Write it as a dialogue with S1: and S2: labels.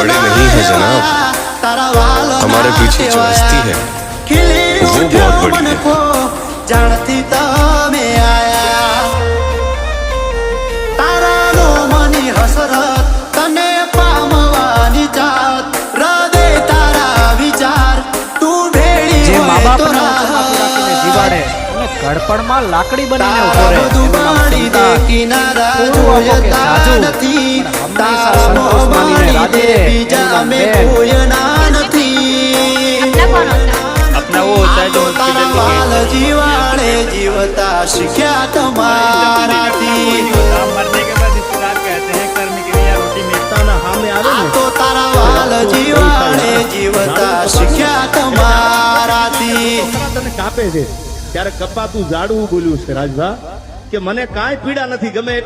S1: बड़े नहीं है जनाब, हमारे पीछे जो हस्ती है वो बहुत बड़ी है।
S2: जानती तमे आया तारा नो मनी हसरत तने पामवानी जात हृदय तारा विचार तू भेड़ी
S3: જે મા
S2: હોય
S3: બાપ
S2: તો
S3: ને જીવાડે અને ઘડપણમાં લાકડી બનીને ઉભો રહે
S2: દુબાડી દે કિનારા જોયતા નથી તારા મોહમાની દે બીજા મે કોયના નથી
S4: अपना वो होता है जो
S2: તારા વાલ જીવાડે જીવતા શીખ્યા તમારાથી
S4: मरने के बाद इसको आप कहते हैं कर्म क्रिया रोटी मिलता ना हमें
S2: આ તો તારા વાલ જીવાડે જીવતા શીખ્યા તમારાથી
S5: તને કાપે છે ત્યારે કપાતું જાડવું બોલ્યું છે રાજભા કે મને કાંઈ પીડા નથી ગમે